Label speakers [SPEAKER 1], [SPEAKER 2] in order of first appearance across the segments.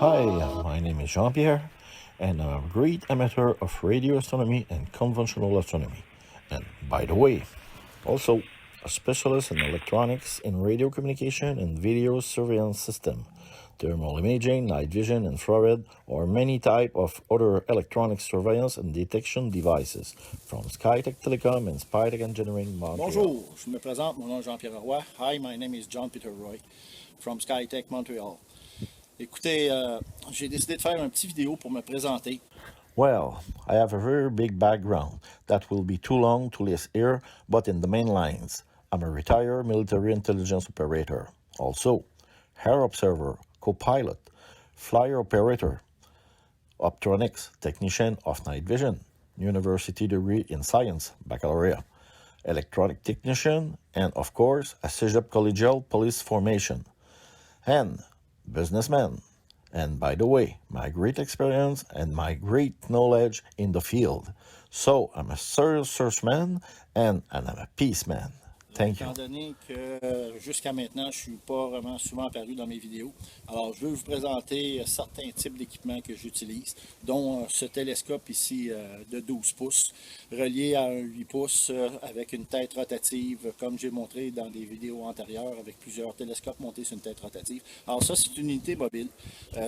[SPEAKER 1] Hi, my name is Jean-Pierre, and I'm a great amateur of radio astronomy and conventional astronomy. And by the way, also a specialist in electronics in radio communication and video surveillance system, thermal imaging, night vision, infrared, or many type of other electronic surveillance and detection devices from Skytech Telecom and Spytech Engineering Montreal.
[SPEAKER 2] Bonjour, je me présente, mon nom est Jean-Pierre Roy. Hi, my name is John Peter Roy from Skytech Montreal. Écoutez, j'ai décidé de faire une petite vidéo pour me présenter.
[SPEAKER 1] Well, I have a very big background that will be too long to list here, but in the main lines, I'm a retired military intelligence operator, also air observer, co-pilot, flyer operator, optronics technician of night vision, university degree in science, baccalaureate, electronic technician, and of course, a CEGEP collegial police formation, and businessman. And by the way, my great experience and my great knowledge in the field. So I'm a serious searchman and I'm a peaceman. Thank you.
[SPEAKER 2] Étant donné que jusqu'à maintenant, je ne suis pas vraiment souvent apparu dans mes vidéos, alors je vais vous présenter certains types d'équipements que j'utilise, dont ce télescope ici de 12 pouces, relié à un 8 pouces avec une tête rotative, comme j'ai montré dans des vidéos antérieures, avec plusieurs télescopes montés sur une tête rotative. Alors ça, c'est une unité mobile.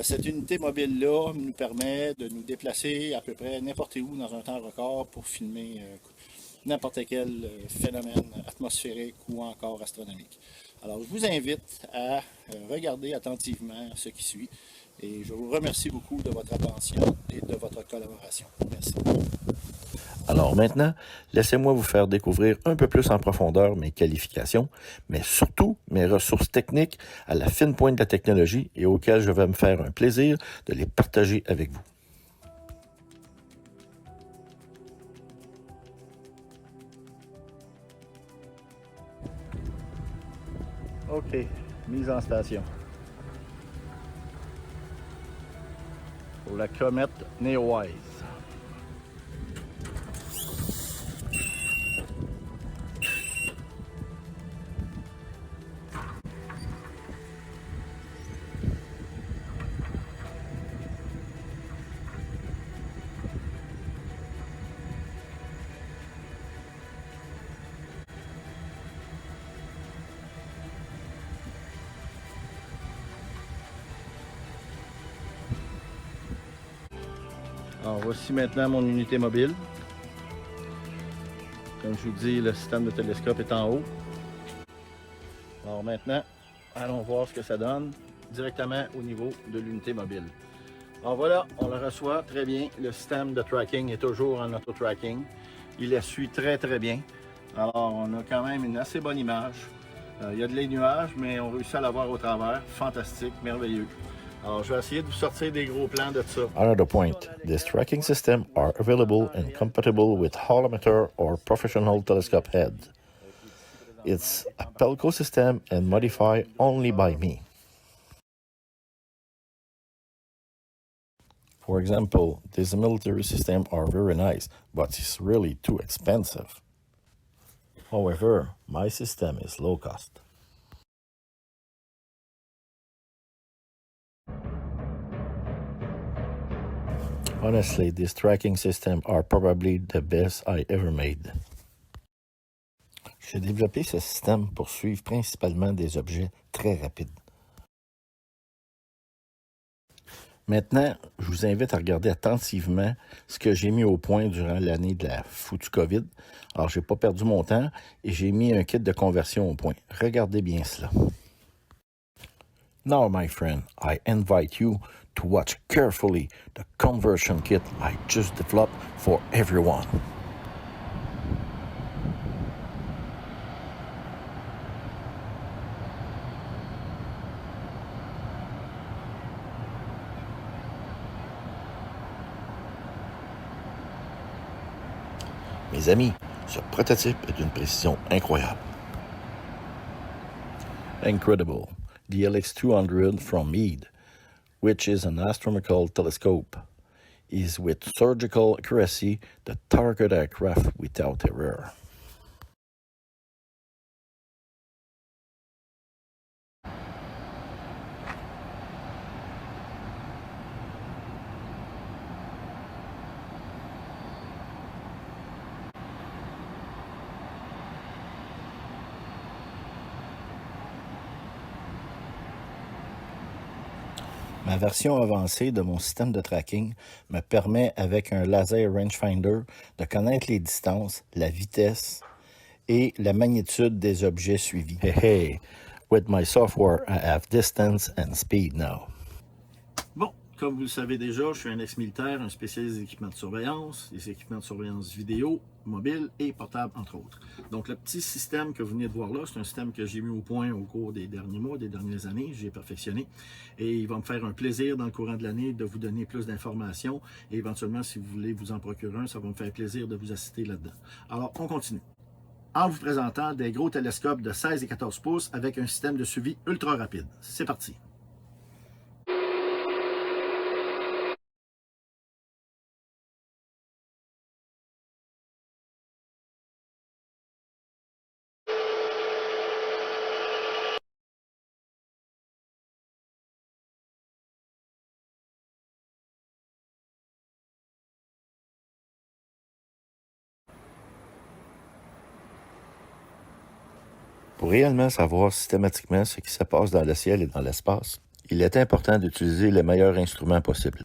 [SPEAKER 2] Cette unité mobile-là nous permet de nous déplacer à peu près n'importe où dans un temps record pour filmer n'importe quel phénomène atmosphérique ou encore astronomique. Alors, je vous invite à regarder attentivement ce qui suit et je vous remercie beaucoup de votre attention et de votre collaboration. Merci.
[SPEAKER 1] Alors maintenant, laissez-moi vous faire découvrir un peu plus en profondeur mes qualifications, mais surtout mes ressources techniques à la fine pointe de la technologie et auxquelles je vais me faire un plaisir de les partager avec vous. OK, mise en station. Pour la comète Neowise. Alors voici maintenant mon unité mobile. Comme je vous dis, le système de télescope est en haut. Alors maintenant, allons voir ce que ça donne directement au niveau de l'unité mobile. Alors voilà, on le reçoit très bien. Le système de tracking est toujours en auto-tracking. Il la suit très bien. Alors on a quand même une assez bonne image. Il y a de les nuages, mais on réussit à la voir au travers. Fantastique, merveilleux. Alors, je vais essayer de vous sortir des gros plans de ça. Another point, these tracking systems are available and compatible with holometer or professional telescope head. It's a Pelco system and modified only by me. For example, these military systems are very nice, but it's really too expensive. However, my system is low cost. Honestly, these tracking systems are probably the best I ever made. J'ai développé ce système pour suivre principalement des objets très rapides. Maintenant, je vous invite à regarder attentivement ce que j'ai mis au point durant l'année de la foutue COVID. Alors, j'ai pas perdu mon temps et j'ai mis un kit de conversion au point. Regardez bien cela. Now, my friend, I invite you to watch carefully the conversion kit I just developed for everyone. Mes amis, ce prototype est d'une précision incroyable. Incredible. The LX200 from Meade, which is an astronomical telescope, is with surgical accuracy the target aircraft without error. Ma version avancée de mon système de tracking me permet, avec un laser rangefinder, de connaître les distances, la vitesse et la magnitude des objets suivis. Hey, hey, with my software, I have distance and speed now. Bon, comme vous le savez déjà, je suis un ex-militaire, un spécialiste des équipements de surveillance, des équipements de surveillance vidéo, mobile et portable, entre autres. Donc, le petit système que vous venez de voir là, c'est un système que j'ai mis au point au cours des derniers mois, des dernières années. J'ai perfectionné et il va me faire un plaisir dans le courant de l'année de vous donner plus d'informations et éventuellement, si vous voulez vous en procurer un, ça va me faire plaisir de vous assister là-dedans. Alors, on continue. En vous présentant des gros télescopes de 16 et 14 pouces avec un système de suivi ultra rapide. C'est parti! Pour réellement savoir systématiquement ce qui se passe dans le ciel et dans l'espace, il est important d'utiliser les meilleurs instruments possibles.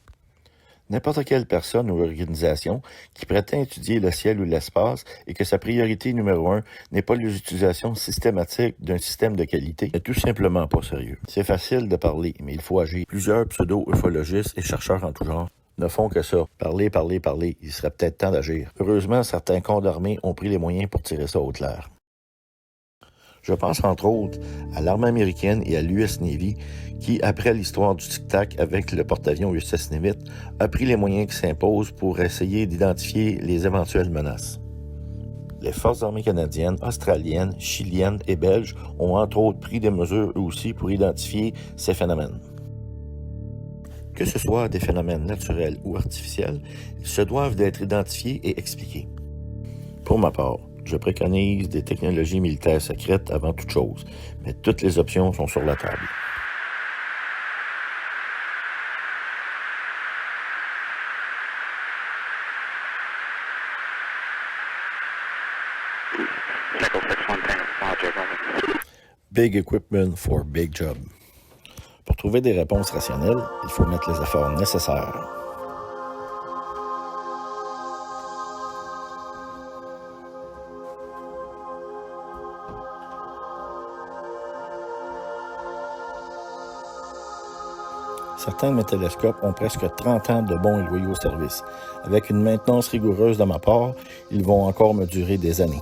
[SPEAKER 1] N'importe quelle personne ou organisation qui prétend étudier le ciel ou l'espace et que sa priorité numéro 1 n'est pas l'utilisation systématique d'un système de qualité n'est tout simplement pas sérieux. C'est facile de parler, mais il faut agir. Plusieurs pseudo-ufologistes et chercheurs en tout genre ne font que ça. Parler, parler, parler. Il serait peut-être temps d'agir. Heureusement, certains corps d'armée ont pris les moyens pour tirer ça au clair. Je pense entre autres à l'armée américaine et à l'US Navy qui, après l'histoire du tic-tac avec le porte-avions USS Nimitz, a pris les moyens qui s'imposent pour essayer d'identifier les éventuelles menaces. Les forces armées canadiennes, australiennes, chiliennes et belges ont entre autres pris des mesures eux aussi pour identifier ces phénomènes. Que ce soit des phénomènes naturels ou artificiels, ils se doivent d'être identifiés et expliqués. Pour ma part, je préconise des technologies militaires secrètes avant toute chose, mais toutes les options sont sur la table. Big equipment for big job. Pour trouver des réponses rationnelles, il faut mettre les efforts nécessaires. Certains de mes télescopes ont presque 30 ans de bons et loyaux services. Avec une maintenance rigoureuse de ma part, ils vont encore me durer des années.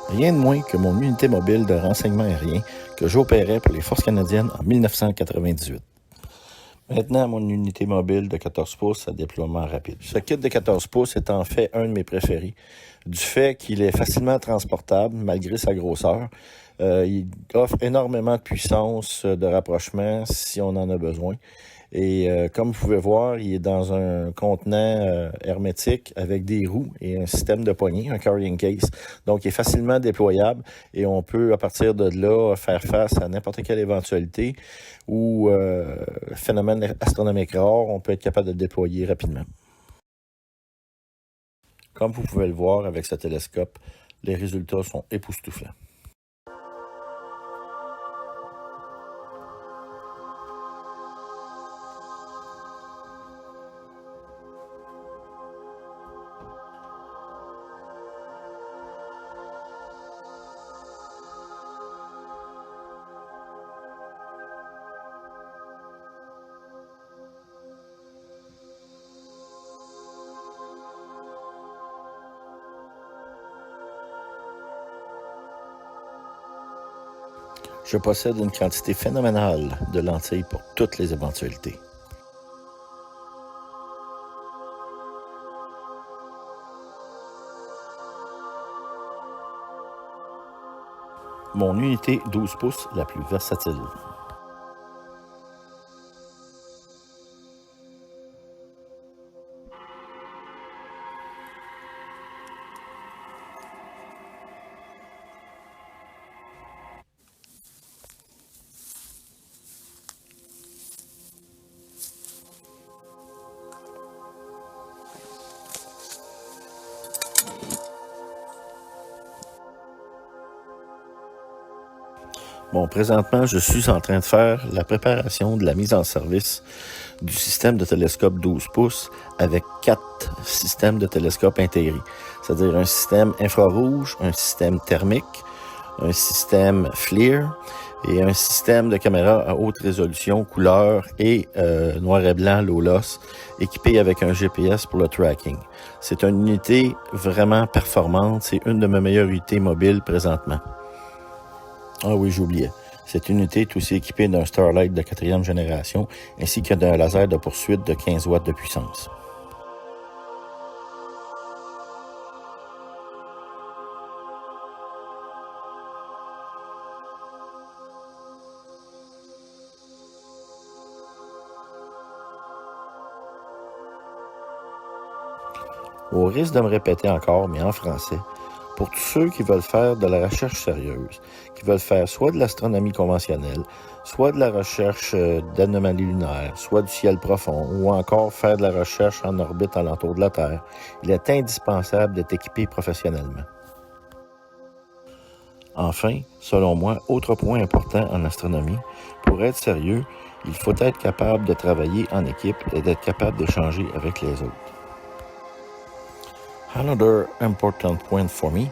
[SPEAKER 1] Rien de moins que mon unité mobile de renseignement aérien que j'opérais pour les Forces canadiennes en 1998. Maintenant, mon unité mobile de 14 pouces à déploiement rapide. Ce kit de 14 pouces est en fait un de mes préférés, du fait qu'il est facilement transportable malgré sa grosseur. Il offre énormément de puissance de rapprochement si on en a besoin. Et comme vous pouvez voir, il est dans un contenant hermétique avec des roues et un système de poignée, un carrying case. Donc, il est facilement déployable et on peut, à partir de là, faire face à n'importe quelle éventualité ou phénomène astronomique rare, on peut être capable de le déployer rapidement. Comme vous pouvez le voir avec ce télescope, les résultats sont époustouflants. Je possède une quantité phénoménale de lentilles pour toutes les éventualités. Mon unité 12 pouces la plus versatile. Bon, présentement, je suis en train de faire la préparation de la mise en service du système de télescope 12 pouces avec 4 systèmes de télescope intégrés. C'est-à-dire un système infrarouge, un système thermique, un système FLIR et un système de caméra à haute résolution, couleur et noir et blanc, low-loss, équipé avec un GPS pour le tracking. C'est une unité vraiment performante. C'est une de mes meilleures unités mobiles présentement. Ah oui, j'oubliais. Cette unité est aussi équipée d'un Starlight de 4e génération ainsi que d'un laser de poursuite de 15 watts de puissance. Au risque de me répéter encore, mais en français, pour tous ceux qui veulent faire de la recherche sérieuse, qui veulent faire soit de l'astronomie conventionnelle, soit de la recherche d'anomalies lunaires, soit du ciel profond, ou encore faire de la recherche en orbite alentour de la Terre, il est indispensable d'être équipé professionnellement. Enfin, selon moi, autre point important en astronomie, pour être sérieux, il faut être capable de travailler en équipe et d'être capable d'échanger avec les autres. Another important point for me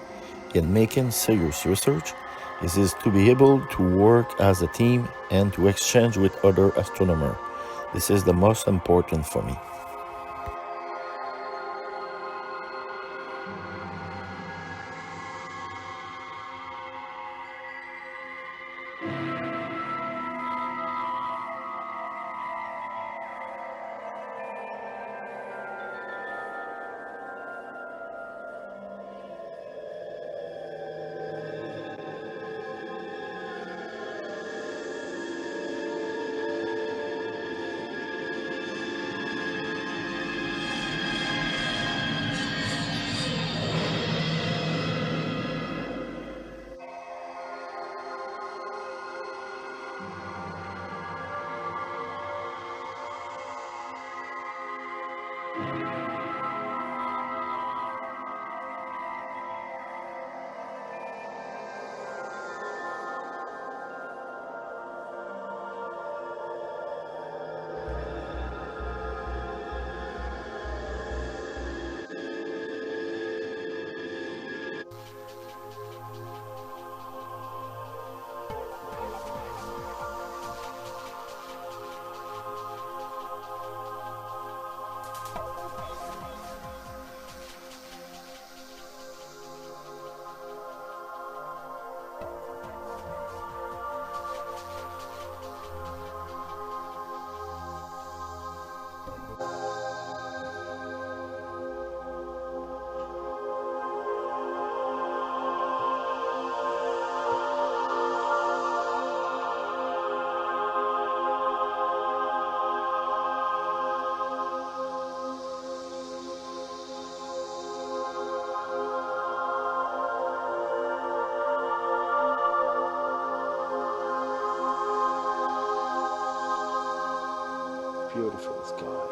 [SPEAKER 1] in making serious research is to be able to work as a team and to exchange with other astronomers. This is the most important for me. Beautiful sky.